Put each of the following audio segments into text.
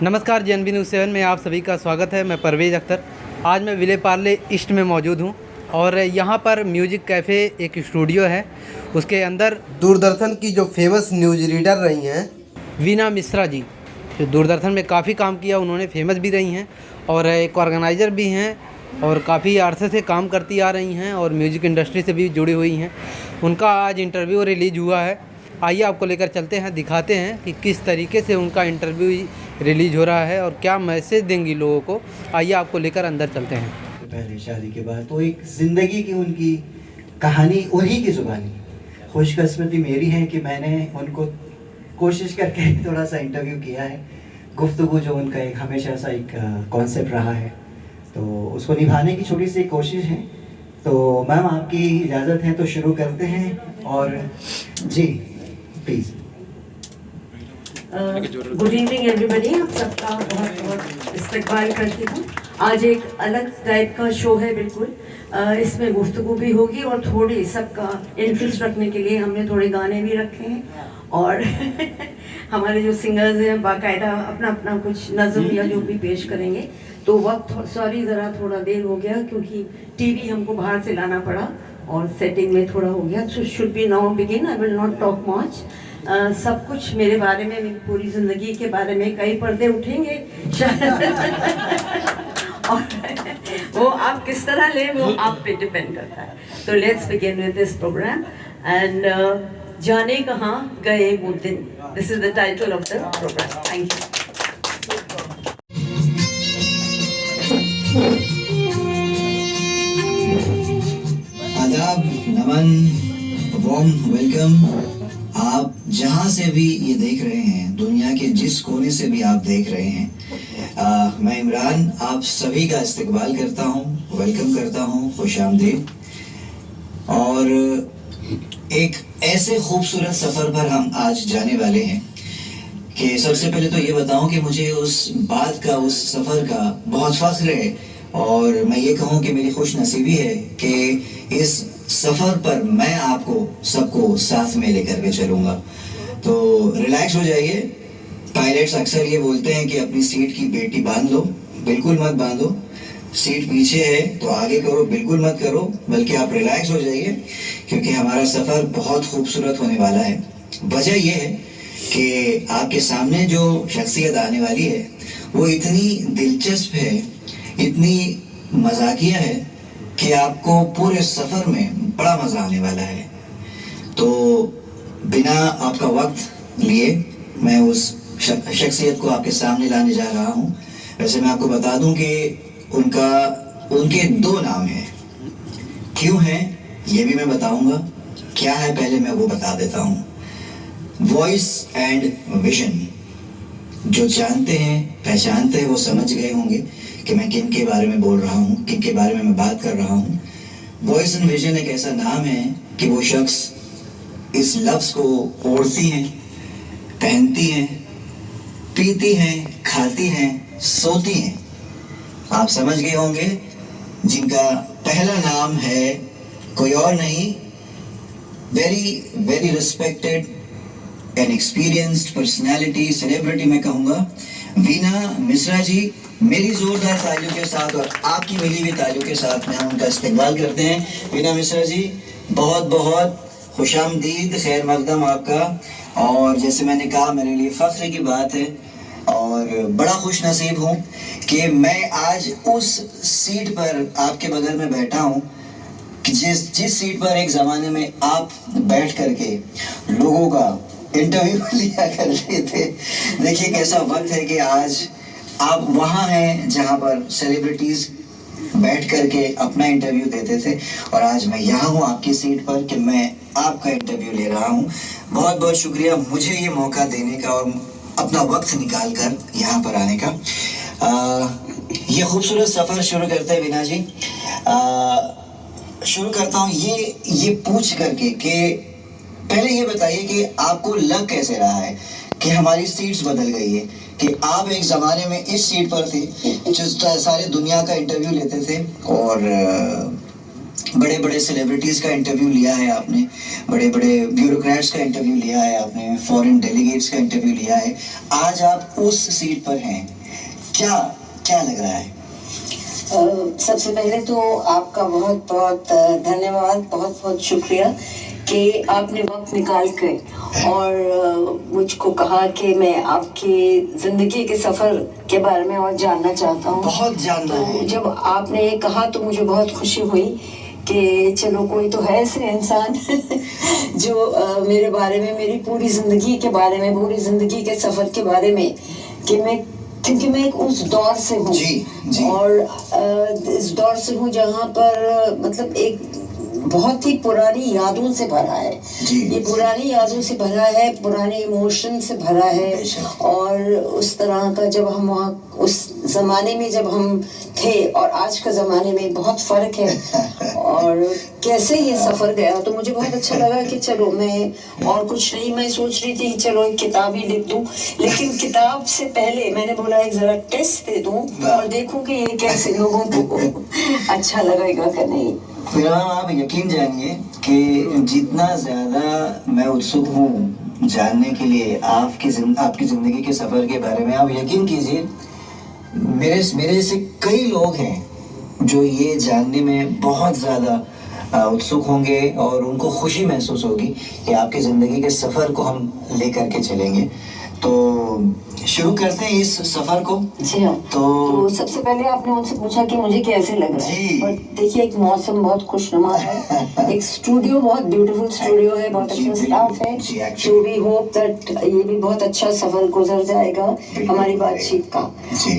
नमस्कार JNB news 7 में आप सभी का स्वागत है। मैं परवेज़ अख्तर। आज मैं विले पार्ले ईस्ट में मौजूद हूँ और यहाँ पर म्यूजिक कैफ़े एक स्टूडियो है। उसके अंदर दूरदर्शन की जो फेमस न्यूज़ रीडर रही हैं वीना मिश्रा जी, जो दूरदर्शन में काफ़ी काम किया, उन्होंने फेमस भी रही हैं और एक ऑर्गेनाइज़र भी हैं और काफ़ी अरसे से काम करती आ रही हैं और म्यूज़िक इंडस्ट्री से भी जुड़ी हुई हैं। उनका आज इंटरव्यू रिलीज़ हुआ है। आइए आपको लेकर चलते हैं, दिखाते हैं कि किस तरीके से उनका इंटरव्यू रिलीज़ हो रहा है और क्या मैसेज देंगी लोगों को। आइए आपको लेकर अंदर चलते हैं। पहले शादी के बाद तो एक ज़िंदगी की उनकी कहानी उन्हीं की ज़ुबानी। खुशकिस्मती मेरी है कि मैंने उनको कोशिश करके थोड़ा सा इंटरव्यू किया है। गुफ्तगू जो उनका एक हमेशा सा एक कॉन्सेप्ट रहा है, तो उसको निभाने की छोटी सी कोशिश है। तो मैम आपकी इजाज़त है तो शुरू करते हैं। और जी प्लीज़। गुड इवनिंग एवरीबडी, आप सबका बहुत बहुत इस्तकबाल करती हूँ। आज एक अलग टाइप का शो है बिल्कुल। इसमें गुफ्तगू भी होगी और थोड़ी सबका इंटरेस्ट रखने के लिए हमने थोड़े गाने भी रखे हैं और हमारे जो सिंगर्स हैं बाकायदा अपना अपना कुछ नज़म या जो भी पेश करेंगे। तो वक्त सॉरी ज़रा थोड़ा देर हो गया क्योंकि टीवी हमको बाहर से लाना पड़ा और सेटिंग में थोड़ा हो गया। So should be now begin. I will not talk much. सब कुछ मेरे बारे में, मेरी पूरी ज़िंदगी के बारे में कई पर्दे उठेंगे और वो आप किस तरह लें वो आप पे डिपेंड करता है। तो let's begin with this program and जाने कहाँ गए वो दिन। This is the title of the program. Thank you. आदाब, नमन, वार्म वेलकम। आप जहाँ से भी ये देख रहे हैं, दुनिया के जिस कोने से भी आप देख रहे हैं, मैं इमरान आप सभी का इस्तकबाल करता हूँ, वेलकम करता हूँ, खुशामदीद। और एक ऐसे खूबसूरत सफ़र पर हम आज जाने वाले हैं कि सबसे पहले तो ये बताऊं कि मुझे उस बात का, उस सफ़र का बहुत फ़ख्र है और मैं ये कहूँ कि मेरी खुश नसीबी है कि इस सफ़र पर मैं आपको सबको साथ में लेकर के चलूँगा। तो रिलैक्स हो जाइए। पायलट्स अक्सर ये बोलते हैं कि अपनी सीट की बेटी बांध लो, बिल्कुल मत बांधो। सीट पीछे है तो आगे करो, बिल्कुल मत करो, बल्कि आप रिलैक्स हो जाइए क्योंकि हमारा सफ़र बहुत खूबसूरत होने वाला है। वजह यह है कि आपके सामने जो शख्सियत आने वाली है वो इतनी दिलचस्प है, इतनी मजाकिया है कि आपको पूरे सफ़र में बड़ा मज़ा आने वाला है। तो बिना आपका वक्त लिए मैं उस शख्सियत को आपके सामने लाने जा रहा हूँ। वैसे मैं आपको बता दूं कि उनके दो नाम हैं। क्यों हैं ये भी मैं बताऊंगा, क्या है पहले मैं वो बता देता हूँ। Voice and vision. जो जानते हैं, पहचानते हैं, वो समझ गए होंगे कि मैं किन के बारे में बोल रहा हूँ, किन के बारे में मैं बात कर रहा हूँ। वॉइस एंड विजन एक ऐसा नाम है कि वो शख्स इस लफ्ज़ को ओढ़ती हैं, पहनती हैं, पीती हैं, खाती हैं, सोती हैं। आप समझ गए होंगे जिनका पहला नाम है कोई और नहीं, very very respected and experienced personality, celebrity मैं कहूँगा, वीना मिश्रा जी। मेरी जोरदार तालियों के साथ और आपकी मिली हुई तालियों के साथ में हम उनका इस्तेमाल करते हैं। वीना मिश्रा जी, बहुत बहुत खुशामदीद, खैर मकदम आपका। और जैसे मैंने कहा, मेरे लिए फ़ख्र की बात है और बड़ा खुश नसीब हूँ कि मैं आज उस सीट पर आपके बगल में बैठा हूँ कि जिस सीट पर एक ज़माने में आप बैठ करके लोगों का इंटरव्यू लिया करते थे। देखिए कैसा वक्त है कि आज आप वहाँ हैं जहाँ पर सेलिब्रिटीज़ बैठ करके अपना इंटरव्यू देते थे और आज मैं यहाँ हूँ आपकी सीट पर कि मैं आपका इंटरव्यू ले रहा हूँ। बहुत बहुत शुक्रिया मुझे ये मौका देने का और अपना वक्त निकाल कर यहाँ पर आने का। ये खूबसूरत सफ़र शुरू करते हैं वीना जी। शुरू करता हूँ ये पूछ करके कि पहले ये बताइए कि आपको लग कैसे रहा है कि हमारी सीट्स बदल गई है, कि आप एक ज़माने में इस सीट पर थे जो सारे दुनिया का इंटरव्यू लेते थे और बड़े बड़े सेलिब्रिटीज़ का इंटरव्यू लिया है आपने, बड़े बड़े ब्यूरोक्रेट्स का इंटरव्यू लिया है आपने, फॉरेन डेलीगेट्स का इंटरव्यू लिया है, आज आप उस सीट पर हैं, क्या क्या लग रहा है? सबसे पहले तो आपका बहुत बहुत धन्यवाद, बहुत बहुत शुक्रिया कि आपने वक्त निकाल के और मुझको कहा कि मैं आपकी ज़िंदगी के सफ़र के बारे में और जानना चाहता हूँ। बहुत जानना है। तो जब आपने ये कहा तो मुझे बहुत खुशी हुई कि चलो कोई तो है ऐसे इंसान जो मेरे बारे में, मेरी पूरी ज़िंदगी के बारे में, पूरी ज़िंदगी के सफ़र के बारे में, कि मैं, क्योंकि मैं एक उस दौर से हूँ और इस दौर से हूँ जहाँ पर मतलब एक बहुत ही पुरानी यादों से भरा है। ये पुरानी यादों से भरा है, पुराने इमोशन से भरा है और उस तरह का जब हम वहाँ उस ज़माने में जब हम थे और आज का ज़माने में बहुत फ़र्क है और कैसे ये सफ़र गया। तो मुझे बहुत अच्छा लगा कि चलो मैं और कुछ नहीं, मैं सोच रही थी कि चलो एक किताब ही लिख दूँ, लेकिन किताब से पहले मैंने बोला एक ज़रा टेस्ट दे दूँ और देखूँ कि ये कैसे लोगों को अच्छा लगेगा कि नहीं। फिर आप यकीन जानिए कि जितना ज़्यादा मैं उत्सुक हूँ जानने के लिए आपकी ज़िंदगी के सफ़र के बारे में, आप यकीन कीजिए मेरे से कई लोग हैं जो ये जानने में बहुत ज़्यादा उत्सुक होंगे और उनको खुशी महसूस होगी कि आपकी ज़िंदगी के सफ़र को हम लेकर के चलेंगे। तो शुरू करते हैं इस सफर को। जी हाँ। तो सबसे पहले आपने उनसे पूछा कि मुझे कैसे लग रहा है। और देखिए एक मौसम बहुत खुशनुमा है, एक स्टूडियो बहुत ब्यूटीफुल स्टूडियो है, बहुत अच्छा स्टाफ है। तो वी होप दैट ये भी बहुत अच्छा सफर गुजर जाएगा हमारी बातचीत का।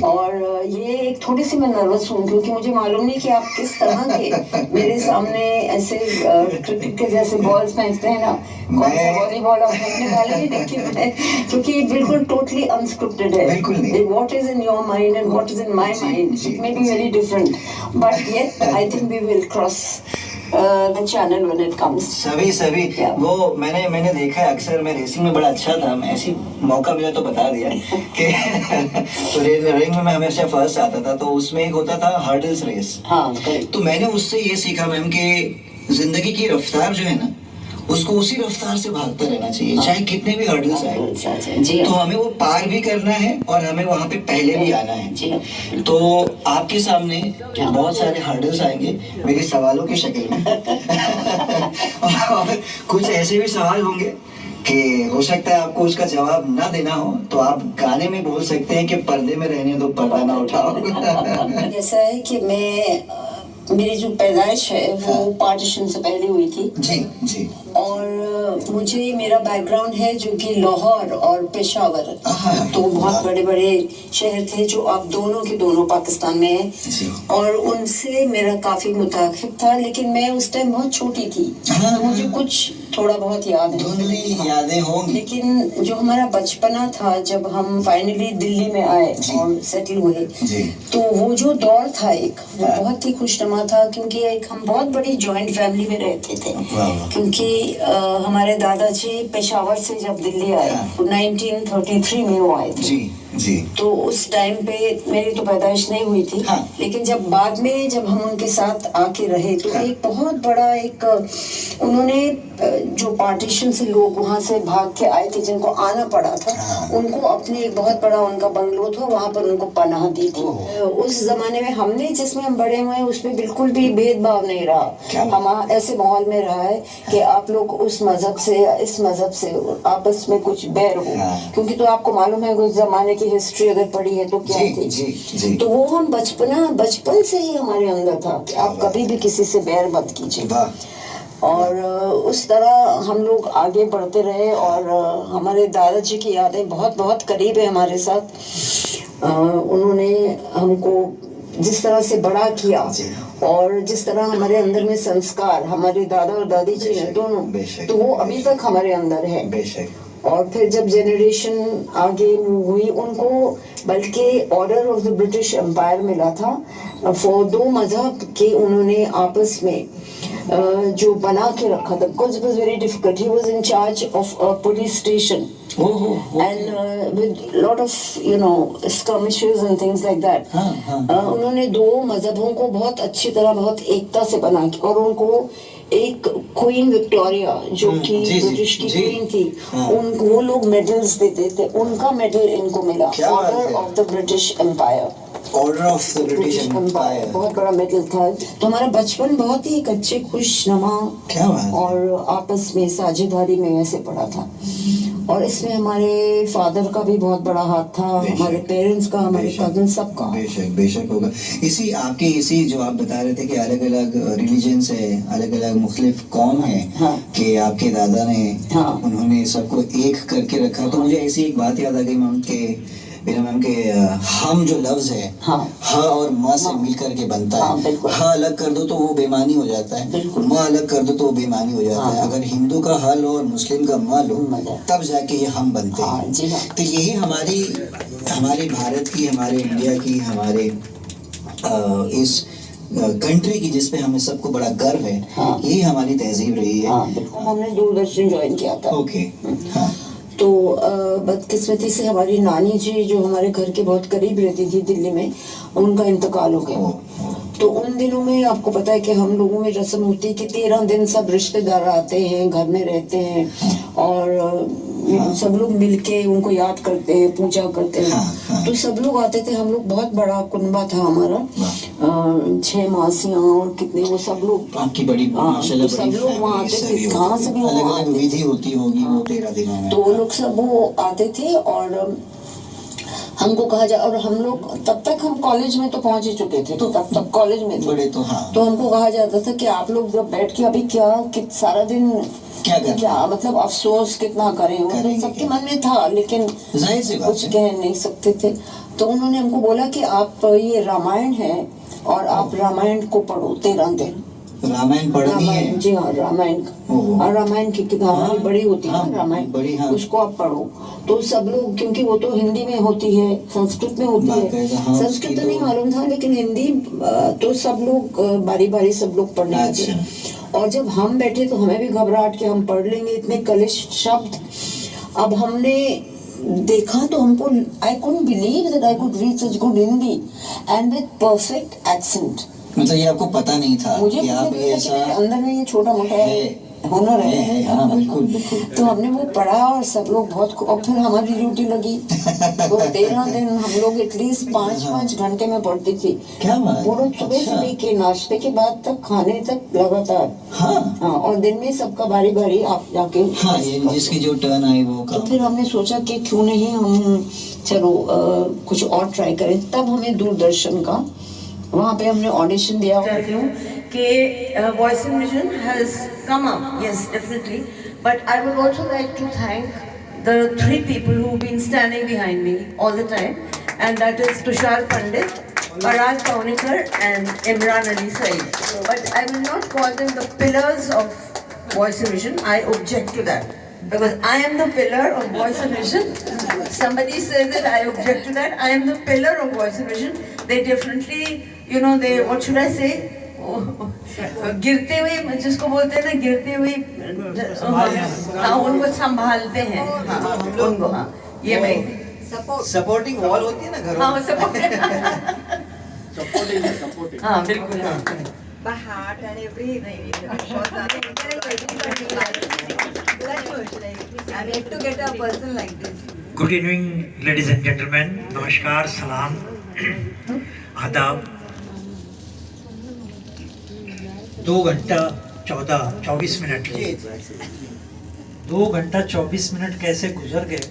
और ये एक थोड़ी सी मैं नर्वस हूँ क्योंकि मुझे मालूम नहीं कि आप किस तरह के मेरे सामने ऐसे क्रिकेट के जैसे बॉल्स फेंकते हैं ना, कौन सा वॉलीबॉल आप फेंकने वाले नहीं देखिए, क्योंकि बिल्कुल टोटली unscripted है। What is in your mind and what is in my mind, it may be very different, but yet I think we will cross the channel when it comes. सभी वो मैंने देखा है अक्सर, मैं रेसिंग में बड़ा अच्छा था, मैं ऐसी मौका मिला तो बता दिया कि तो रेसिंग में मैं हमेशा फर्स्ट आता था। तो उसमें एक होता था हर्डल्स रेस। हाँ, तो मैंने उससे ये सीखा मैम कि जिंदगी की रफ्तार जो है ना, उसको उसी रफ्तार से भागते रहना चाहिए, चाहे कितने भी हर्डल्स आए। तो हमें वो पार भी करना है और हमें वहाँ पे पहले भी आना है। तो आपके सामने बहुत सारे हर्डल्स आएंगे मेरे सवालों की शक्ल में और कुछ ऐसे भी सवाल होंगे कि हो सकता है आपको उसका जवाब ना देना हो, तो आप गाने में बोल सकते हैं कि पर्दे में रहने दो, पर्दा ना उठाओ। ऐसा है कि मेरी जो पैदाइश है वो पार्टीशन से पहले हुई थी। जी। और मुझे मेरा बैकग्राउंड है जो कि लाहौर और पेशावर, तो बहुत बड़े बड़े शहर थे जो अब दोनों के दोनों पाकिस्तान में हैं। और उनसे मेरा काफी मुताकिब था, लेकिन मैं उस टाइम बहुत छोटी थी, तो मुझे कुछ थोड़ा बहुत याद है, धुंधली यादें होंगी। लेकिन जो हमारा बचपना था जब हम फाइनली दिल्ली में आए और सेटल हुए, तो वो जो दौर था एक, वो बहुत ही खुशनुमा था, क्योंकि एक हम बहुत बड़ी जॉइंट फैमिली में रहते थे। क्योंकि हमारे दादाजी पेशावर से जब दिल्ली आए तो 1933 में वो आए थे। जी। तो उस टाइम पे मेरी तो पैदाइश नहीं हुई थी। लेकिन जब बाद में जब हम उनके साथ आके रहे तो एक बहुत बड़ा एक उन्होंने जो पार्टीशन से लोग वहाँ से भाग के आए थे जिनको आना पड़ा था, उनको अपने एक बहुत बड़ा उनका बंगलो था, वहाँ पर उनको पनाह दी थी। उस जमाने में हमने जिसमें हम बड़े हुए उसमें बिल्कुल भी भेदभाव नहीं रहा। हम ऐसे माहौल में रहा है कि आप लोग उस मजहब से या इस मजहब से आपस में कुछ बैर हो, क्योंकि तो आपको मालूम है उस जमाने की हिस्ट्री अगर पढ़ी है तो क्या थी। तो वो हम बचपन से ही हमारे अंदर था कि आप कभी भी किसी से बैर मत कीजिए। और उस तरह हम लोग आगे बढ़ते रहे और हमारे दादाजी की यादें बहुत बहुत करीब है हमारे साथ। उन्होंने हमको जिस तरह से बड़ा किया और जिस तरह हमारे अंदर में संस्कार, हमारे दादा और दादी जी हैं दोनों, तो वो अभी तक हमारे अंदर है। और फिर जब जनरेशन आगे मूव हुई उनको बल्कि order of the British Empire मिला था फॉर 2 मजहब के उन्होंने आपस में जो बना के रखा था, because it was very difficult. He was in charge of a police station and with lot of skirmishes and things like that. उन्होंने 2 मजहबों को बहुत अच्छी तरह बहुत एकता से बना के, और उनको एक क्वीन विक्टोरिया जो कि ब्रिटिश की क्वीन थी, उनको वो लोग मेडल्स देते थे. उनका मेडल इनको मिला, order of the British Empire. Order of the British Empire, बहुत बड़ा मेडल था. तो हमारा बचपन बहुत ही एक अच्छे खुशनुमा और आपस में साझेदारी में वैसे पड़ा था. और इसमें हमारे फादर का भी बहुत बड़ा हाथ था, हमारे पेरेंट्स का, हमारे कजन सबका. बेशक बेशक होगा. इसी जो आप बता रहे थे कि अलग अलग रिलीजन्स है, अलग अलग मुख्तलिफ कौम है, कि आपके दादा ने उन्होंने सबको एक करके रखा. तो मुझे ऐसी एक बात याद आ गई मैम के हम जो लफ्ज है हा और माँ से मिल करके बनता है. हा अलग कर दो तो वो बेमानी हो जाता है, माँ अलग कर दो तो वो बेमानी हो जाता है. अगर हिंदू का हा लो और मुस्लिम का माँ लो तब जाके ये हम बनते हैं. तो यही हमारे भारत की, हमारे इंडिया की, हमारे इस कंट्री की जिस पे हमें सबको बड़ा गर्व है, यही हमारी तहजीब रही है. हमने दूरदर्शन ज्वाइन किया था. ओके. तो बदकिस्मती से हमारी नानी जी जो हमारे घर के बहुत करीब रहती थी दिल्ली में, उनका इंतकाल हो गया. तो उन दिनों में आपको पता है कि हम लोगों में रस्म होती है कि 13 दिन सब रिश्तेदार आते हैं, घर में रहते हैं, और सब लोग मिलके उनको याद करते हैं, पूजा करते हैं. तो सब लोग आते थे. हम लोग बहुत बड़ा कुनबा था हमारा, 6 मासियाँ और कितने, वो सब लोग आपकी बड़ी माशाल्लाह, सब लोग वहाँ आते थे. कहाँ से भी अलग-अलग विधि होती होगी वो 13 दिनों में. तो वो लोग सब वो आते थे और हमको कहा जा, और हम लोग तब तक हम कॉलेज में तो पहुंच ही चुके थे, तो तब तक कॉलेज में थे. बड़े तो तो हमको कहा जाता था कि आप लोग जब बैठ के अभी सारा दिन क्या मतलब अफसोस कितना करें. मतलब सबके मन में था, लेकिन कुछ कह नहीं सकते थे. तो उन्होंने हमको बोला कि आप ये रामायण है और आप रामायण को पढ़ो 13 दिन. रामायण पढ़नी है? जी हाँ, रामायण. और रामायण की किताब बड़ी होती है, रामायण, उसको आप पढ़ो. तो सब लोग, क्योंकि वो तो हिंदी में होती है, संस्कृत में होती है. संस्कृत तो नहीं मालूम था, लेकिन हिंदी तो सब लोग बारी बारी सब लोग पढ़ने लगे. और जब हम बैठे तो हमें भी घबराहट कि हम पढ़ लेंगे इतने क्लिष्ट शब्द. अब हमने देखा तो हमको I couldn't believe that I could read such good Hindi and with perfect accent. मतलब ये आपको पता नहीं था कि आप ये ऐसा अंदर में ये छोटा मोटा हुनर है. हाँ बिल्कुल. तो हमने वो पढ़ा और सब लोग बहुत, और फिर हमारी ड्यूटी लगी. तो 13 दिन हम लोग एटलीस्ट 5-5 घंटे में पढ़ती थी. क्या बात. पूरा सुबह से लेके नाश्ते के बाद तक, खाने तक लगातार. हाँ. और दिन में सबका बारी बारी आप जाके जिसकी जो टर्न आई वो. तो फिर हमने सोचा कि क्यों नहीं हम चलो कुछ और ट्राई करें. तब हमें दूरदर्शन का वहाँ पे हमने ऑडिशन दिया. चाहती हूँ कि voice in vision has come up, yes definitely, but I would also like to thank the 3 people who've been standing behind me all the time, and that is Tushar Pandit, Parag Kaunikar and Imran Ali Saeed. But I will not call them the pillars of Voice in Vision. I object to that, because I am the pillar of Voice in Vision. Somebody says that, I object to that. I am the pillar of Voice in Vision. They definitely, they, what should I say, गिरते हुए, जिसको बोलते हैं ना, गिरते हुए उनको संभालते हैं. उनको ये मैं सपोर्टिंग वॉल होती है ना घर में. हाँ बिल्कुल. By heart and everything. I need to get a person like this. Good evening, ladies and gentlemen. नमस्कार, सलाम, आदाब. 2 घंटा 24 मिनट 2 घंटा 24 मिनट कैसे गुजर गए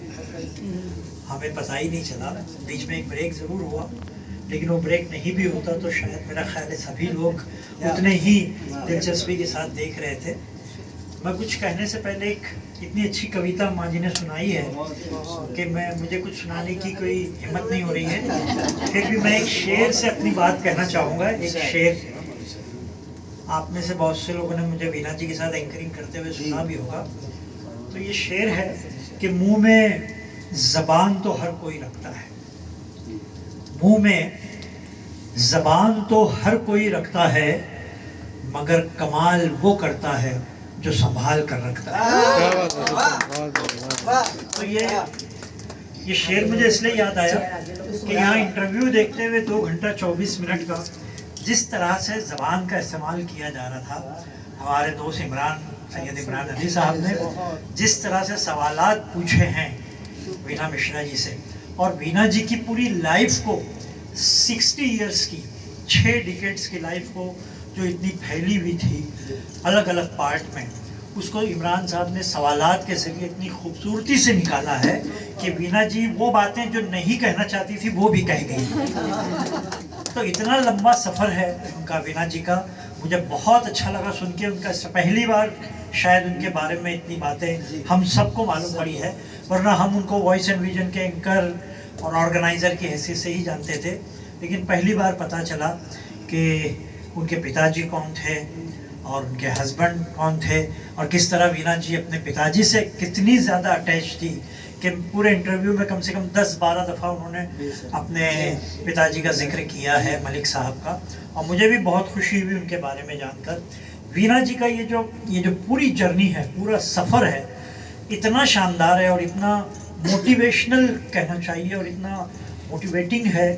हमें पता ही नहीं चला. बीच में एक ब्रेक ज़रूर हुआ, लेकिन वो ब्रेक नहीं भी होता तो शायद मेरा ख्याल है सभी लोग उतने ही दिलचस्पी के साथ देख रहे थे. मैं कुछ कहने से पहले एक इतनी अच्छी कविता माँ जी ने सुनाई है कि मुझे कुछ सुनाने की कोई हिम्मत नहीं हो रही है. फिर भी मैं एक शेर से अपनी बात कहना चाहूँगा. एक शेर आप में से बहुत से लोगों ने मुझे वीना जी के साथ एंकरिंग करते हुए सुना भी होगा. तो ये शेर है कि मुंह में ज़बान तो हर कोई रखता है, मुंह में ज़बान तो हर कोई रखता है, मगर कमाल वो करता है जो संभाल कर रखता है। तो ये शेर मुझे इसलिए याद आया कि यहाँ इंटरव्यू देखते हुए 2 घंटा 24 मिनट का जिस तरह से ज़बान का इस्तेमाल किया जा रहा था, हमारे दोस्त सैयद इमरान अली साहब ने जिस तरह से सवालात पूछे हैं वीना मिश्रा जी से, और वीना जी की पूरी लाइफ को 60 इयर्स की 6 डिकेड्स की लाइफ को जो इतनी फैली हुई थी अलग अलग पार्ट में, उसको इमरान साहब ने सवालात के ज़रिए इतनी खूबसूरती से निकाला है कि वीना जी वो बातें जो नहीं कहना चाहती थी वो भी कह गई। तो इतना लंबा सफ़र है उनका, वीना जी का। मुझे बहुत अच्छा लगा सुन के उनका, पहली बार शायद उनके बारे में इतनी बातें हम सबको मालूम पड़ी है, वरना हम उनको वॉइस एंड विजन के एंकर और ऑर्गेनाइज़र की हैसियत से ही जानते थे। लेकिन पहली बार पता चला कि उनके पिताजी कौन थे और उनके हस्बैंड कौन थे, और किस तरह वीना जी अपने पिताजी से कितनी ज़्यादा अटैच थी कि पूरे इंटरव्यू में कम से कम 10-12 दफ़ा उन्होंने अपने पिताजी का जिक्र किया है, मलिक साहब का। और मुझे भी बहुत खुशी हुई उनके बारे में जानकर। वीना जी का ये जो पूरी जर्नी है, पूरा सफ़र है, इतना शानदार है और इतना मोटिवेशनल कहना चाहिए और इतना मोटिवेटिंग है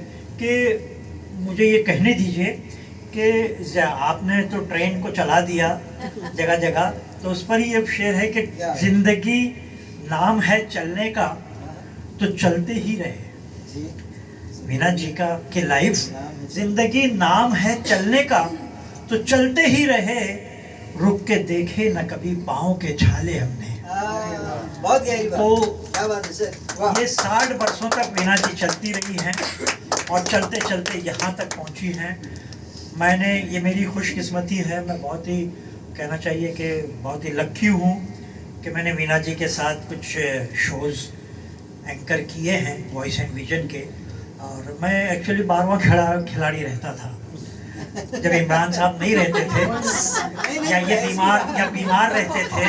कि मुझे ये कहने दीजिए कि आपने तो ट्रेन को चला दिया जगह जगह, तो उस पर ही ये शेर है कि ज़िंदगी नाम है चलने का तो चलते ही रहे। वीना जी का कि लाइफ, ज़िंदगी नाम है चलने का तो चलते ही रहे, रुक के देखे न कभी पाँव के छाले हमने। बहुत गहरी बात। तो क्या बात है सर। ये 60 वर्षों तक वीना जी चलती रही हैं और चलते चलते यहाँ तक पहुँची हैं। ये मेरी खुशकिस्मती है, मैं बहुत ही कहना चाहिए कि बहुत ही लकी हूँ कि मैंने वीना जी के साथ कुछ शोज़ एंकर किए हैं वॉइस एंड विजन के। और मैं एक्चुअली 12वां खिलाड़ी रहता था जब इमरान साहब नहीं रहते थे या ये बीमार रहते थे।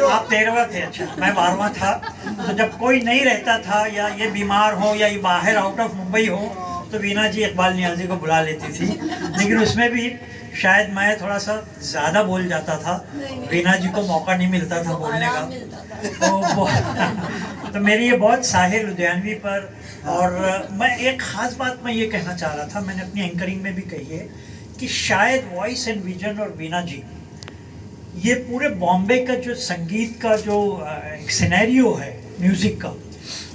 आप 13वां थे? अच्छा, मैं 12वां था। तो जब कोई नहीं रहता था या ये बीमार हो या ये बाहर आउट ऑफ मुंबई हो तो वीना जी इकबाल नियाज़ी को बुला लेती थी। लेकिन उसमें भी शायद मैं थोड़ा सा ज़्यादा बोल जाता था, वीना जी को मौका नहीं मिलता था बोलने का। तो मेरी ये बहुत साहिर लुधियानवी पर। और मैं एक ख़ास बात मैं ये कहना चाह रहा था, मैंने अपनी एंकरिंग में भी कही है कि शायद वॉइस एंड विजन और वीना जी, ये पूरे बॉम्बे का जो संगीत का जो एक सिनेरियो है म्यूज़िक का,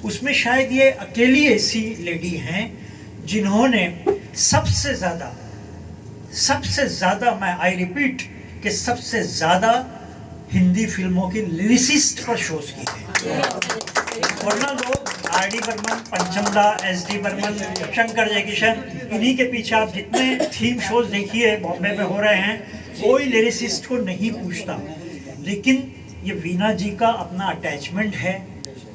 उसमें शायद ये अकेली ऐसी लेडी हैं जिन्होंने सबसे ज़्यादा मैं आई रिपीट कि सबसे ज़्यादा हिंदी फिल्मों की लिरिसिस्ट पर शोज़ की है। वरना लोग आर.डी. बर्मन, पंचमदा, एस.डी. बर्मन, शंकर जयकिशन, इन्हीं के पीछे आप जितने थीम शोज़ देखिए बॉम्बे में हो रहे हैं, कोई लिरिसिस्ट को नहीं पूछता। लेकिन ये वीना जी का अपना अटैचमेंट है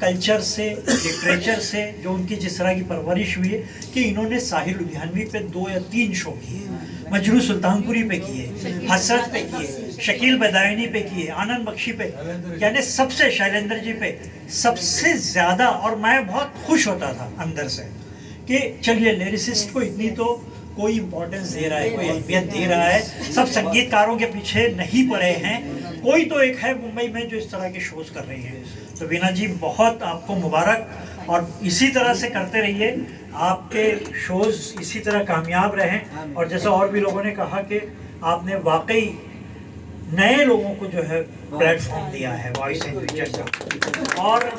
कल्चर से, लिटरेचर से, जो उनकी जिस तरह की परवरिश हुई है कि इन्होंने साहिर लुधियानवी पे 2 या 3 शो किए, मजरू सुल्तानपुरी पे किए, हसरत पे किए, शकील बदायनी पे किए, आनंद बख्शी पे, यानी सबसे, शैलेंद्र जी पे सबसे ज़्यादा। और मैं बहुत खुश होता था अंदर से कि चलिए लिरिसिस्ट को इतनी तो कोई इम्पोर्टेंस दे रहा है, कोई अहमियत दे रहा है, सब संगीतकारों के पीछे नहीं पड़े हैं, कोई तो एक है मुंबई में जो इस तरह के शोज़ कर रही है। तो वीना जी बहुत आपको मुबारक, और इसी तरह से करते रहिए, आपके शोज़ इसी तरह कामयाब रहें। और जैसा और भी लोगों ने कहा कि आपने वाकई नए लोगों को जो है प्लेटफॉर्म दिया है वॉइस एंड विजन का। और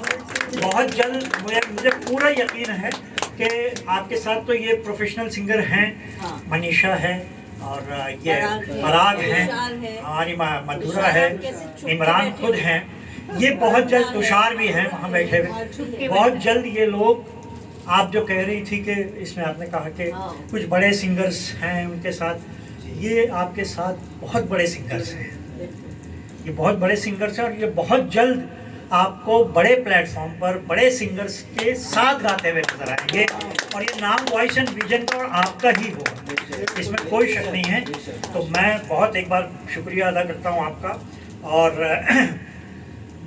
बहुत जल्द मुझे पूरा यकीन है कि आपके साथ तो ये प्रोफेशनल सिंगर हैं, मनीषा है और ये पराग हैं, हमारी मधुरा है, इमरान खुद हैं, ये बहुत जल्द तुषार भी हैं वहाँ बैठे हुए, बहुत जल्द ये लोग, आप जो कह रही थी कि इसमें आपने कहा कि कुछ बड़े सिंगर्स हैं उनके साथ, ये आपके साथ बहुत बड़े सिंगर्स हैं, ये बहुत बड़े सिंगर्स हैं और ये बहुत जल्द आपको बड़े प्लेटफॉर्म पर बड़े सिंगर्स के साथ गाते हुए नजर आएंगे। और ये नाम वॉइस एंड विजन का और आपका ही होगा, इसमें कोई शक नहीं है। तो मैं बहुत एक बार शुक्रिया अदा करता हूँ आपका। और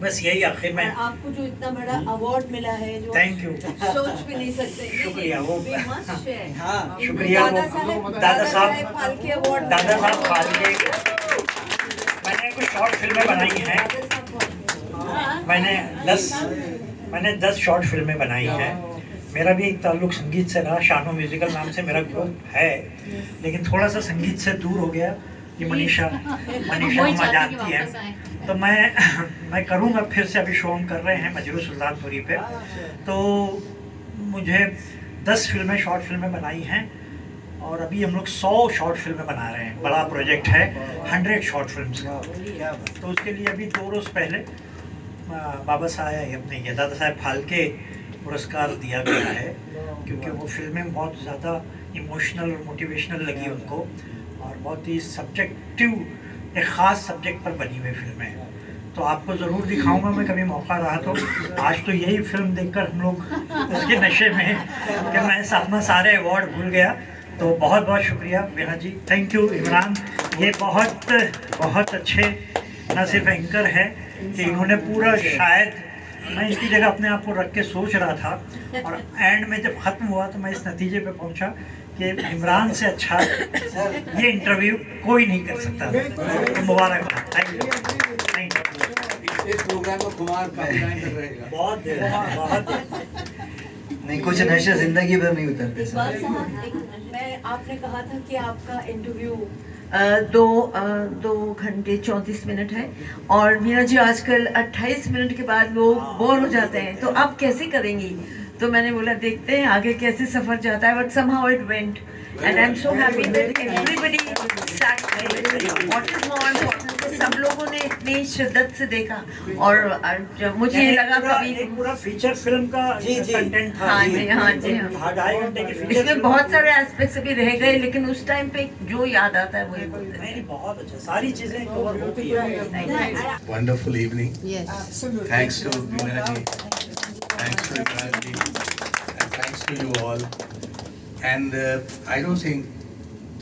बस यही आखिर में आपको जो इतना बड़ा अवार्ड मिला है जो थैंक यू सोच भी नहीं सकते। शुक्रिया वो हाँ शुक्रिया वो दादा साहब फाल्के अवार्ड दादा साहब फाल्के। मैंने कुछ शॉर्ट फिल्में बनाई हैं, मैंने 10 शॉर्ट फिल्में बनाई हैं। मेरा भी एक ताल्लुक संगीत से रहा, शानो म्यूजिकल नाम से मेरा ग्रुप है, लेकिन थोड़ा सा संगीत से दूर हो गया। ये मनीषा हमारी जानती है। तो मैं करूँगा फिर से, अभी शो हम कर रहे हैं मजरू सुल्तानपुरी पे। तो मुझे 10 फिल्में शॉर्ट फिल्में बनाई हैं और अभी हम लोग 100 शॉर्ट फिल्में बना रहे हैं। बड़ा प्रोजेक्ट है 100 शॉर्ट फिल्म्स का। तो उसके लिए अभी 2 रोज़ पहले बाबा साहब अपने ये दादा साहब फाल्के पुरस्कार दिया गया है, क्योंकि वो फिल्में बहुत ज़्यादा इमोशनल और मोटिवेशनल लगी उनको और बहुत ही सब्जेक्टिव एक ख़ास सब्जेक्ट पर बनी हुई फिल्में हैं। तो आपको ज़रूर दिखाऊंगा मैं कभी मौका रहा तो। आज तो यही फिल्म देखकर हम लोग उसके नशे में कि मैं अपना सारे अवार्ड भूल गया। तो बहुत बहुत शुक्रिया वीणा जी, थैंक यू। इमरान ये बहुत अच्छे न सिर्फ एंकर है कि इन्होंने पूरा, शायद मैं इसकी जगह अपने आप को रख के सोच रहा था और एंड में जब ख़त्म हुआ तो मैं इस नतीजे पे पहुंचा कि इमरान से अच्छा ये इंटरव्यू कोई नहीं कर सकता। तो मुबारक, थैंक यू। इस प्रोग्राम को कुमार रहेगा। बहुत नहीं, कुछ नशे जिंदगी भर नहीं उतरते सर। मैं आपने कहा था कि आपका इंटरव्यू 2 घंटे 34 मिनट है और मीना जी आजकल 28 मिनट के बाद लोग बोर हो जाते हैं, तो आप कैसे करेंगी? तो मैंने बोला देखते हैं आगे कैसे सफर जाता है, but somehow it went and I am so happy that everybody sat what is more important, सब लोगों ने इतनी शिद्दत से देखा और मुझे ये लगा कभी एक पूरा फीचर फिल्म का कंटेंट था। हाँ जी 2.5 घंटे की फीचर। इसमें बहुत सारे एस्पेक्ट्स अभी रह गए, लेकिन उस टाइम पे जो याद आता है वही बोलते हैं। नहीं, बहुत अच्छा, सारी चीजें कवर होती है। Wonderful evening. Yes. Thanks to Veena ji. Thanks to Imran ji. And thanks to you all. And I don't think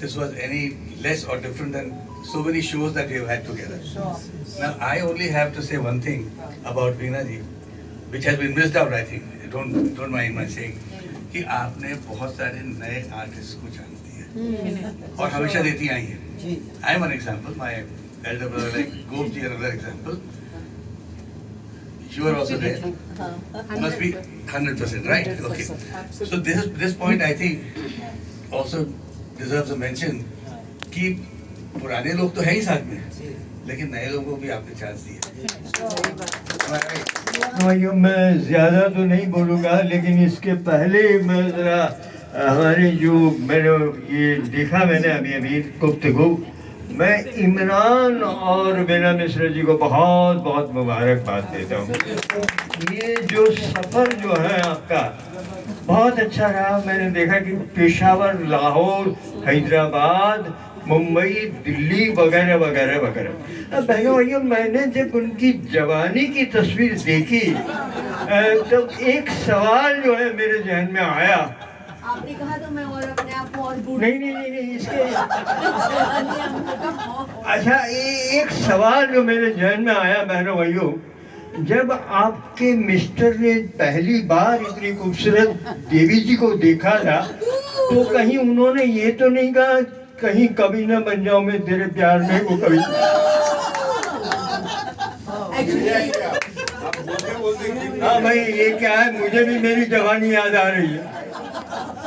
this was any less or different than so many shows that we have had together. Now I only have to say one thing about Veena ji, which has been missed out, I think. Don't mind my saying. कि आपने बहुत सारे नए artist को जानती है और हमेशा देती आई है। I am an example. My elder brother like Gop ji, another example. You are also there. Must be 100%, right? Okay. So this point I think also deserves a mention कि पुराने लोग तो है ही साथ में, लेकिन नए लोगों को भी आपने चांस दिया। भाइयों मैं ज़्यादा तो नहीं बोलूँगा, लेकिन इसके पहले मैं ज़रा हमारे जो मैंने ये देखा मैंने अभी गुफ्तगू, मैं इमरान और वीणा मिश्रा जी को बहुत बहुत मुबारकबाद देता हूँ। ये जो सफ़र जो है आपका बहुत अच्छा रहा। मैंने देखा कि पेशावर, लाहौर, हैदराबाद, मुंबई, दिल्ली वगैरह वगैरह वगैरह। अब भाइयों मैंने जब उनकी जवानी की तस्वीर देखी तो एक सवाल जो है मेरे जहन में आया। आपने कहा तो मैं और अपने आप को और नहीं इसके अच्छा एक सवाल जो मेरे जहन में आया बहनों भाइयों, जब आपके मिस्टर ने पहली बार इतनी खूबसूरत देवी जी को देखा था तो कहीं उन्होंने ये तो नहीं कहा कहीं कभी ना बन जाऊं मैं तेरे प्यार में, वो कभी हाँ भाई ये क्या है, मुझे भी मेरी जवानी याद आ रही है।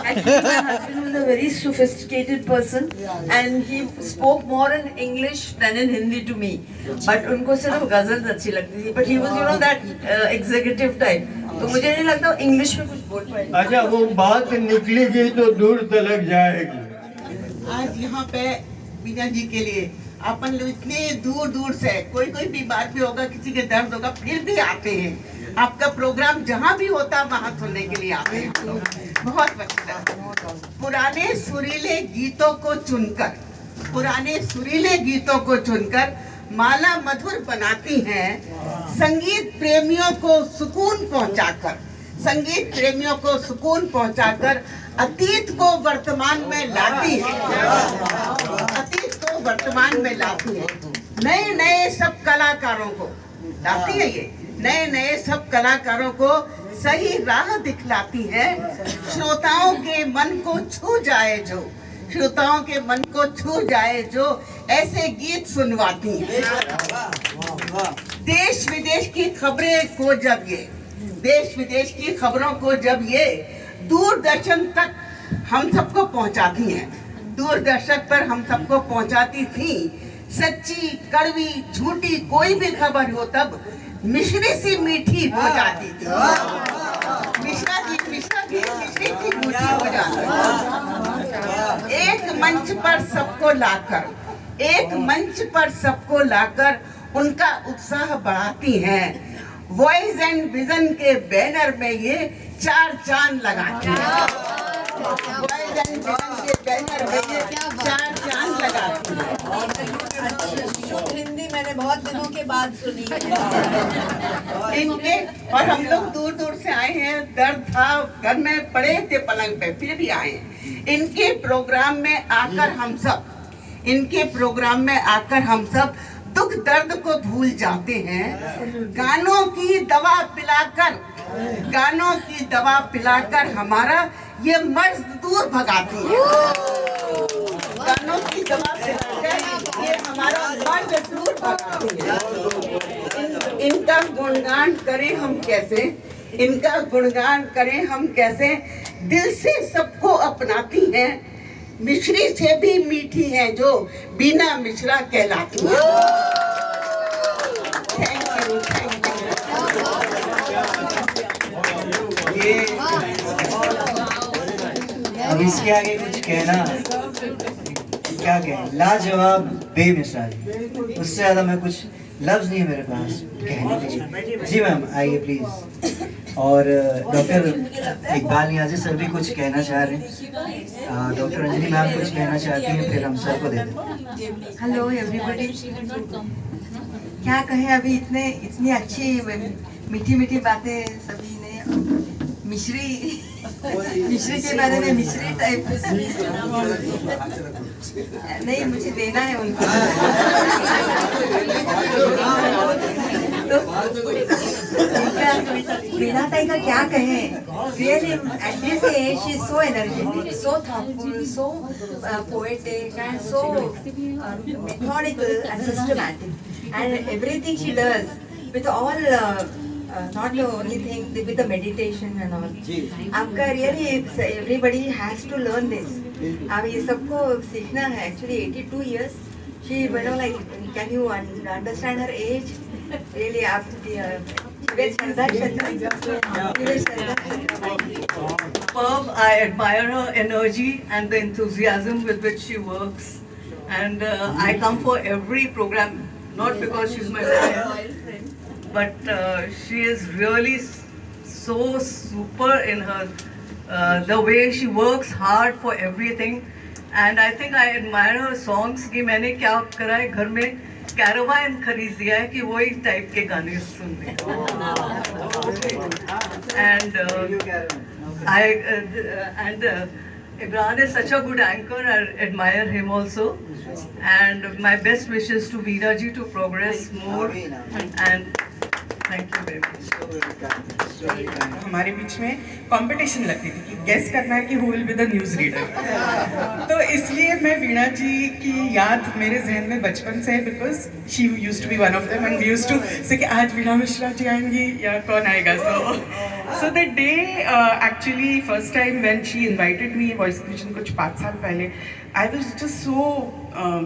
Actually, my husband was a very sophisticated person and he spoke more in English than in Hindi to me. But उनको सिर्फ गजल्स अच्छी लगती थी. But he was, you know, that executive type. तो मुझे नहीं लगता इंग्लिश में कुछ बोल पाएगा। अच्छा वो बात निकलेगी तो दूर तलक जाएगी। आज यहाँ पे वीणा जी के लिए अपन लोग इतने दूर दूर से कोई भी बात भी होगा, किसी के दर्द होगा, फिर भी आते हैं। आपका प्रोग्राम जहाँ भी होता है वहाँ सुनने के लिए आते हैं। बहुत अच्छा। पुराने सुरीले गीतों को चुनकर माला मधुर बनाती हैं, संगीत प्रेमियों को सुकून पहुंचाकर अतीत को वर्तमान में लाती है, नए सब कलाकारों को लाती है ये। नए नए सब कलाकारों को सही राह दिखलाती है। श्रोताओं के मन को छू जाए जो, श्रोताओं के मन को छू जाए जो, ऐसे गीत सुनवाती हैं। देश विदेश की खबरें को जब ये, देश विदेश की खबरों को जब ये दूरदर्शन तक हम सबको पहुंचाती हैं, दूरदर्शन पर हम सबको पहुंचाती थी। सच्ची कड़वी झूठी कोई भी खबर हो तब मिश्री सी मीठी हो जाती थी। मिश्रा की मिश्री सी मीठी हो जाती थी। एक मंच पर सबको लाकर, एक मंच पर सबको लाकर उनका उत्साह बढ़ाती हैं। वॉइस एंड विजन के बैनर में ये 4 चांद लगाती हैं। वॉइस एंड विजन के बैनर में ये 4 चांद लगाती हैं। हिंदी मैंने बहुत दिनों के बाद सुनी है। इनके और हम लोग दूर दूर से आए हैं, दर्द था, घर में पड़े थे पलंग पे, फिर भी आए हैं। इनके प्रोग्राम में आकर हम सब, इनके प्रोग्राम में आकर हम सब दुख दर्द को भूल जाते हैं। गानों की दवा पिलाकर, गानों की दवा पिलाकर हमारा ये मर्ज दूर भगाती है। गानों की दवा पिलाकर ये हमारा मर्ज दूर भगाती है। इनका गुणगान करें हम कैसे, इनका गुणगान करें हम कैसे, दिल से सबको अपनाती हैं। मिश्री से भी मीठी है जो बिना मिश्रा कहलाती है। थैंक यू, थैंक ये अब इसके आगे कुछ कहना, क्या कहें, लाजवाब बेमिसाल, उससे ज़्यादा मैं कुछ लफ्ज़ नहीं है मेरे पास कहने के लिए। जी मैम आइए प्लीज़। और डॉक्टर इकबाल नियाज़ी सर भी कुछ कहना चाह रहे हैं। डॉक्टर अंजलि मैम कुछ कहना चाहती हैं, फिर हम सर को दे दें। Hello everybody. क्या कहें, अभी इतनी अच्छी मीठी मीठी बातें सभी ने। मिश्री के बारे में मिश्री टाइप नहीं, मुझे देना है उनको। मीना ताई का क्या कहें, really at this age she is so energetic, so thoughtful, so poetic and so methodical and systematic, and everything she does with all not the only thing with the meditation and all. आपका really everybody has to learn this. अब ये सबको सीखना है। Actually 82 years she, you know, like, can you understand her age? Really आप Perv, I admire her energy and the enthusiasm with which she works, and I come for every program, not because she's my friend, but she is really so super in her, the way she works hard for everything, and I think I admire her songs कि मैंने क्या करा है, घर में caravan खरीद दिया है कि वही टाइप के गाने सुनने। And Imran is such a good anchor. I admire him also, and my best wishes to Veera ji to progress more, and thank you very much. हमारे बीच में कंपटीशन लगती थी कि गेस करना है कि who will be the news reader. तो इसलिए मैं वीणा जी की याद मेरे जहन में बचपन से है, because she used to be one of them and we used to say कि आज वीणा मिश्रा जी आएंगी या कौन आएगा। So the day actually first time when she invited me voice audition कुछ 5 साल पहले, आई वाज जस्ट सो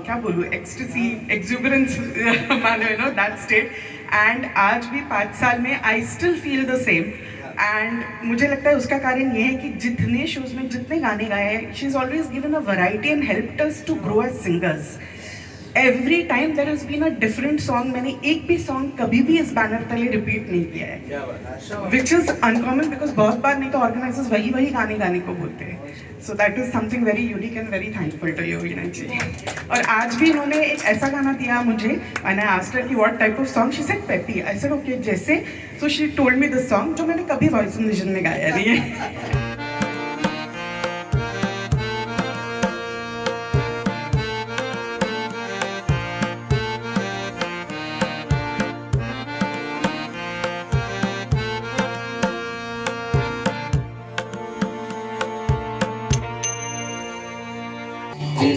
क्या बोलूँ, एक्सटेसी, एक्सूबरेंस मानो, you know that state. And आज भी 5 साल में I still feel the same. And मुझे लगता है उसका कारण ये है कि जितने शोज़ में जितने गाने गाए हैं, she is always given a variety and helped us to grow as singers. Every time there has been a different song. मैंने एक भी सॉन्ग कभी भी इस बैनर तले रिपीट नहीं किया है, विच इज़ अनकॉमन, बिकॉज बहुत बार नहीं तो ऑर्गेनाइजर्स वही गाने गाने को बोलते हैं। So that is something very unique and very thankful to you Veena ji. और आज भी इन्होंने एक ऐसा गाना दिया मुझे, एंड आई आस्क्ड हर कि what type of song, she said peppy. I said okay जैसे, so she told me this song जो मैंने कभी वॉइस ऑडिशन में गाया नहीं है। सर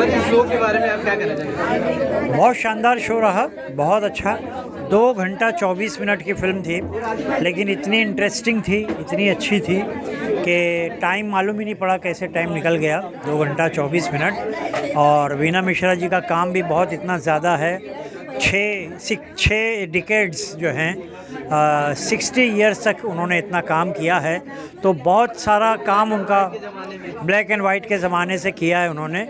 इस शो के बारे में आप क्या कहना चाहेंगे? बहुत शानदार शो रहा, बहुत अच्छा। 2 घंटा 24 मिनट की फिल्म थी, लेकिन इतनी इंटरेस्टिंग थी, इतनी अच्छी थी कि टाइम मालूम ही नहीं पड़ा कैसे टाइम निकल गया। 2 घंटा 24 मिनट। और वीना मिश्रा जी का काम भी बहुत इतना ज़्यादा है। 6 डिकेड्स जो हैं, 60 ईयर्स तक उन्होंने इतना काम किया है। तो बहुत सारा काम उनका ब्लैक एंड वाइट के ज़माने से किया है उन्होंने।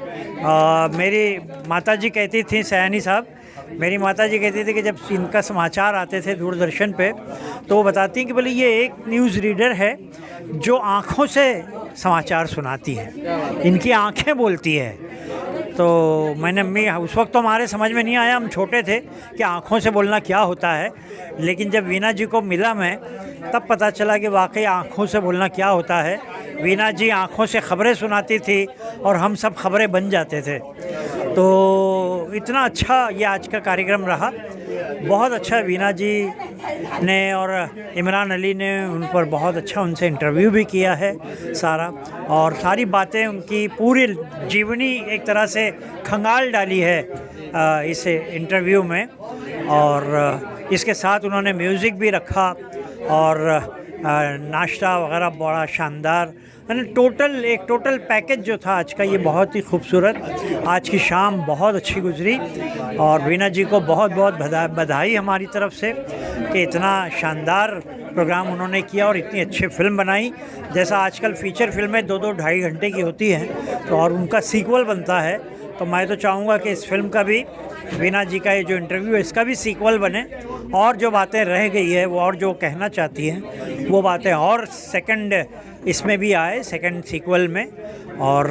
मेरी माताजी कहती थी, सयानी साहब, मेरी माताजी कहती थी कि जब इनका समाचार आते थे दूरदर्शन पे, तो वो बताती हैं कि बोले ये एक न्यूज़ रीडर है जो आँखों से समाचार सुनाती है, इनकी आँखें बोलती है। तो मैं उस वक्त तो हमारे समझ में नहीं आया, हम छोटे थे, कि आँखों से बोलना क्या होता है। लेकिन जब वीना जी को मिला मैं, तब पता चला कि वाकई आँखों से बोलना क्या होता है। वीना जी आँखों से ख़बरें सुनाती थी और हम सब खबरें बन जाते थे। तो इतना अच्छा ये आज का कार्यक्रम रहा, बहुत अच्छा। वीना जी ने और इमरान अली ने उन पर बहुत अच्छा उनसे इंटरव्यू भी किया है सारा, और सारी बातें उनकी पूरी जीवनी एक तरह से खंगाल डाली है इस इंटरव्यू में। और इसके साथ उन्होंने म्यूज़िक भी रखा और नाश्ता वगैरह बड़ा शानदार, यानी टोटल पैकेज जो था आज का, ये बहुत ही खूबसूरत। आज की शाम बहुत अच्छी गुजरी और वीना जी को बहुत बहुत बधाई हमारी तरफ से कि इतना शानदार प्रोग्राम उन्होंने किया और इतनी अच्छी फ़िल्म बनाई। जैसा आजकल फ़ीचर फिल्में 2-2 ढाई घंटे की होती हैं, तो और उनका सीक्वल बनता है, तो मैं तो चाहूँगा कि इस फिल्म का भी, वीना जी का ये जो इंटरव्यू है इसका भी सीक्वल बने, और जो बातें रह गई है वो, और जो कहना चाहती हैं वो बातें और सेकंड इसमें भी आए, सेकंड सीक्वल में। और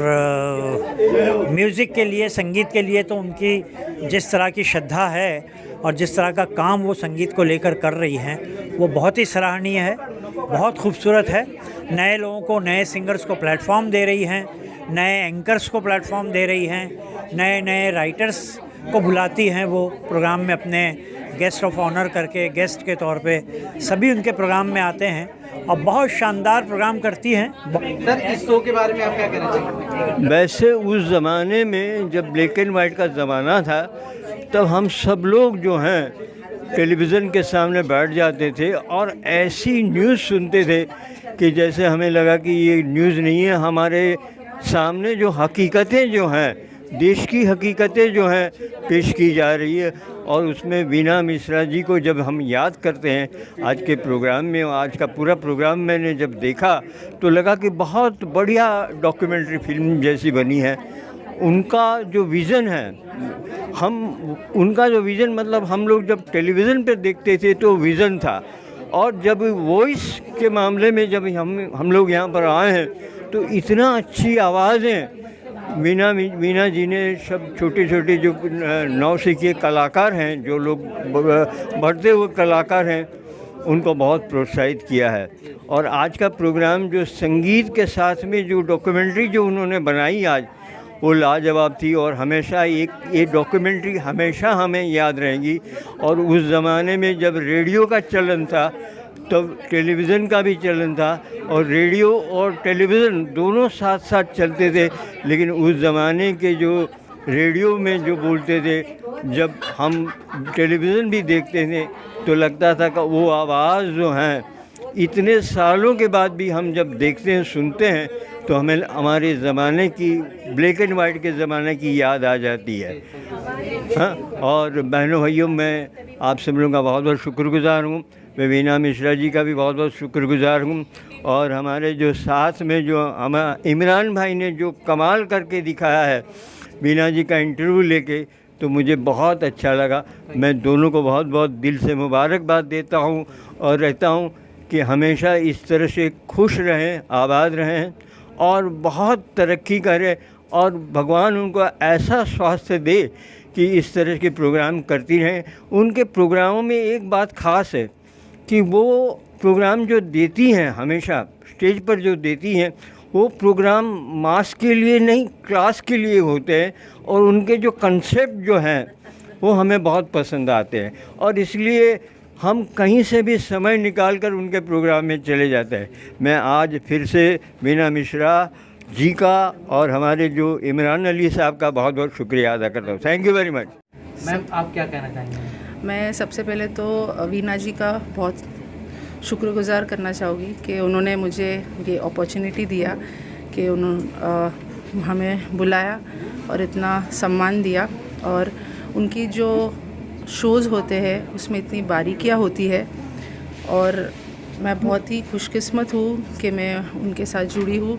म्यूज़िक के लिए, संगीत के लिए तो उनकी जिस तरह की श्रद्धा है और जिस तरह का काम वो संगीत को लेकर कर रही हैं, वो बहुत ही सराहनीय है, बहुत खूबसूरत है। नए लोगों को, नए सिंगर्स को प्लेटफॉर्म दे रही हैं, नए एंकर्स को प्लेटफॉर्म दे रही हैं, नए राइटर्स को बुलाती हैं वो प्रोग्राम में अपने गेस्ट ऑफ ऑनर करके, गेस्ट के तौर पे सभी उनके प्रोग्राम में आते हैं और बहुत शानदार प्रोग्राम करती हैं। सर इस शो के बारे में आप क्या कहना चाहेंगे? वैसे उस ज़माने में जब ब्लैक एंड वाइट का ज़माना था, तब हम सब लोग जो हैं टेलीविज़न के सामने बैठ जाते थे और ऐसी न्यूज़ सुनते थे कि जैसे हमें लगा कि ये न्यूज़ नहीं है, हमारे सामने जो हकीकतें जो हैं, देश की हकीकतें जो हैं पेश की जा रही है। और उसमें वीना मिश्रा जी को जब हम याद करते हैं आज के प्रोग्राम में, आज का पूरा प्रोग्राम मैंने जब देखा तो लगा कि बहुत बढ़िया डॉक्यूमेंट्री फिल्म जैसी बनी है। उनका जो विज़न है, उनका जो विज़न मतलब हम लोग जब टेलीविज़न पे देखते थे तो विज़न था, और जब वॉइस के मामले में जब हम लोग यहाँ पर आए हैं तो इतना अच्छी आवाज़ें वीना जी ने, सब छोटे छोटे जो नौसिखिए कलाकार हैं, जो लोग बढ़ते हुए कलाकार हैं, उनको बहुत प्रोत्साहित किया है। और आज का प्रोग्राम जो संगीत के साथ में जो डॉक्यूमेंट्री जो उन्होंने बनाई आज, वो लाजवाब थी। और हमेशा ये डॉक्यूमेंट्री हमेशा हमें याद रहेंगी। और उस ज़माने में जब रेडियो का चलन था, तब टेलीविज़न का भी चलन था, और रेडियो और टेलीविज़न दोनों साथ साथ चलते थे। लेकिन उस ज़माने के जो रेडियो में जो बोलते थे, जब हम टेलीविज़न भी देखते थे तो लगता था कि वो आवाज़ जो हैं, इतने सालों के बाद भी हम जब देखते हैं, सुनते हैं, तो हमें हमारे ज़माने की, ब्लैक एंड वाइट के ज़माने की याद आ जाती है। हाँ, और बहनों भाइयों, मैं आप सब लोगों का बहुत बहुत शुक्रगुज़ार हूँ। मैं वीना मिश्रा जी का भी बहुत बहुत शुक्रगुज़ार हूँ। और हमारे जो साथ में जो इमरान भाई ने जो कमाल करके दिखाया है वीना जी का इंटरव्यू लेके, तो मुझे बहुत अच्छा लगा। मैं दोनों को बहुत बहुत दिल से मुबारकबाद देता हूँ और रहता हूँ कि हमेशा इस तरह से खुश रहें, आबाद रहें और बहुत तरक्की करें, और भगवान उनको ऐसा स्वास्थ्य दे कि इस तरह के प्रोग्राम करती रहें। उनके प्रोग्रामों में एक बात ख़ास है कि वो प्रोग्राम जो देती हैं हमेशा स्टेज पर जो देती हैं वो प्रोग्राम मास के लिए नहीं, क्लास के लिए होते हैं, और उनके जो कंसेप्ट जो हैं वो हमें बहुत पसंद आते हैं, और इसलिए हम कहीं से भी समय निकाल कर उनके प्रोग्राम में चले जाते हैं। मैं आज फिर से वीणा मिश्रा जी का और हमारे जो इमरान अली साहब का बहुत बहुत शुक्रिया अदा करता हूँ। Thank you very much. Ma'am आप क्या कहना चाहेंगे? मैं सबसे पहले तो वीणा जी का बहुत शुक्रगुज़ार करना चाहूँगी कि उन्होंने मुझे ये अपॉर्चुनिटी दिया कि उन्होंने हमें बुलाया और इतना सम्मान दिया, और उनकी जो शोज़ होते हैं उसमें इतनी बारीकियाँ होती है, और मैं बहुत ही खुशकिस्मत हूँ कि मैं उनके साथ जुड़ी हूँ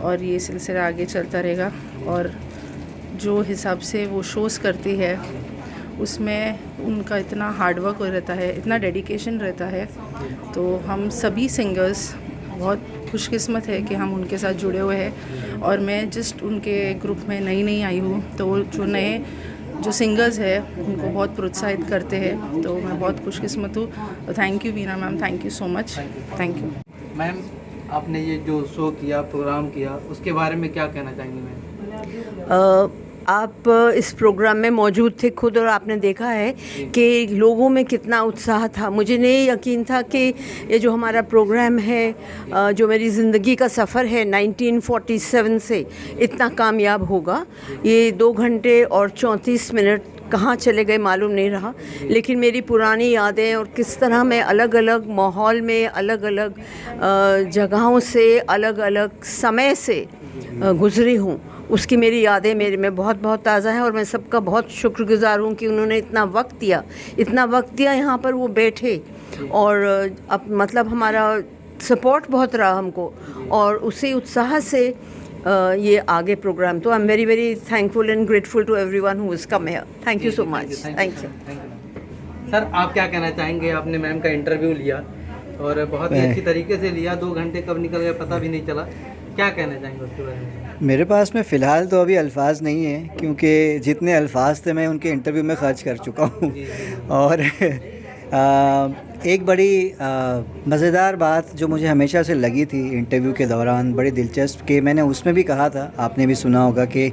और ये सिलसिला आगे चलता रहेगा। और जो हिसाब से वो शोज़ करती है उसमें उनका इतना हार्डवर्क रहता है, इतना डेडिकेशन रहता है, तो हम सभी सिंगर्स बहुत खुशकिस्मत है कि हम उनके साथ जुड़े हुए हैं। और मैं जस्ट उनके ग्रुप में नई आई हूँ, तो वो जो नए जो सिंगर्स हैं उनको बहुत प्रोत्साहित करते हैं, तो मैं बहुत खुशकिस्मत हूँ। तो thank you Veena ma'am, thank you so much, thank you. Ma'am आपने ये जो शो किया, प्रोग्राम किया, उसके बारे में क्या कहना चाहेंगे मैम? आप इस प्रोग्राम में मौजूद थे खुद, और आपने देखा है कि लोगों में कितना उत्साह था। मुझे नहीं यकीन था कि ये जो हमारा प्रोग्राम है, जो मेरी ज़िंदगी का सफ़र है 1947 से, इतना कामयाब होगा। ये 2 घंटे और 34 मिनट कहाँ चले गए मालूम नहीं रहा, लेकिन मेरी पुरानी यादें और किस तरह मैं अलग अलग माहौल में, अलग अलग जगहों से, अलग अलग समय से गुज़री हूँ, उसकी मेरी यादें मेरे में बहुत बहुत ताज़ा है। और मैं सबका बहुत शुक्रगुज़ार हूँ कि उन्होंने इतना वक्त दिया यहाँ पर वो बैठे, और अब मतलब हमारा सपोर्ट बहुत रहा हमको, और उसी उत्साह से ये आगे प्रोग्राम। तो I am very very thankful and grateful to everyone who is come here. Thank you so much. Thank you sir, आप क्या कहना चाहेंगे? आपने मैम का इंटरव्यू लिया और बहुत ही अच्छी तरीके से लिया, 2 घंटे कब निकल गए पता भी नहीं चला, क्या कहना चाहेंगे उसके बारे में? मेरे पास में फ़िलहाल तो अभी अल्फाज नहीं है, क्योंकि जितने अल्फाज थे मैं उनके इंटरव्यू में ख़र्च कर चुका हूँ। और एक बड़ी मज़ेदार बात जो मुझे हमेशा से लगी थी इंटरव्यू के दौरान, बड़ी दिलचस्प, कि मैंने उसमें भी कहा था, आपने भी सुना होगा, कि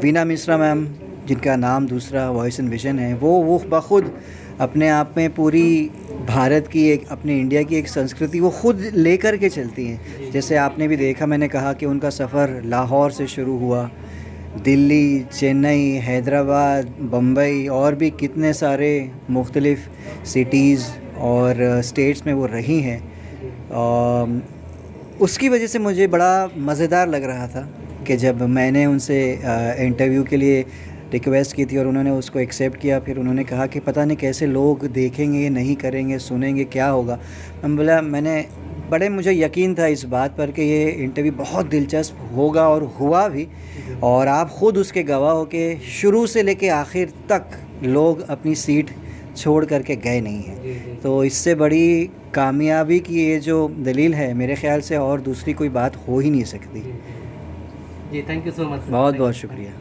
वीणा मिश्रा मैम, जिनका नाम दूसरा वॉइस एंड विजन है, वो बख़ुद अपने आप में पूरी भारत की एक, अपने इंडिया की एक संस्कृति वो ख़ुद लेकर के चलती हैं। जैसे आपने भी देखा, मैंने कहा कि उनका सफ़र लाहौर से शुरू हुआ, दिल्ली, चेन्नई, हैदराबाद, बम्बई और भी कितने सारे मुख्तलिफ़ सिटीज़ और स्टेट्स में वो रही हैं। उसकी वजह से मुझे बड़ा मज़ेदार लग रहा था कि जब मैंने उनसे इंटरव्यू के लिए रिक्वेस्ट की थी और उन्होंने उसको एक्सेप्ट किया, फिर उन्होंने कहा कि पता नहीं कैसे लोग देखेंगे, नहीं करेंगे, सुनेंगे, क्या होगा। मैंने मुझे यकीन था इस बात पर कि ये इंटरव्यू बहुत दिलचस्प होगा, और हुआ भी, और आप ख़ुद उसके गवाह हो कि शुरू से लेके आखिर तक लोग अपनी सीट छोड़ करके गए नहीं हैं। तो इससे बड़ी कामयाबी की ये जो दलील है, मेरे ख़्याल से और दूसरी कोई बात हो ही नहीं सकती। जी, थैंक यू सो मच। बहुत बहुत शुक्रिया।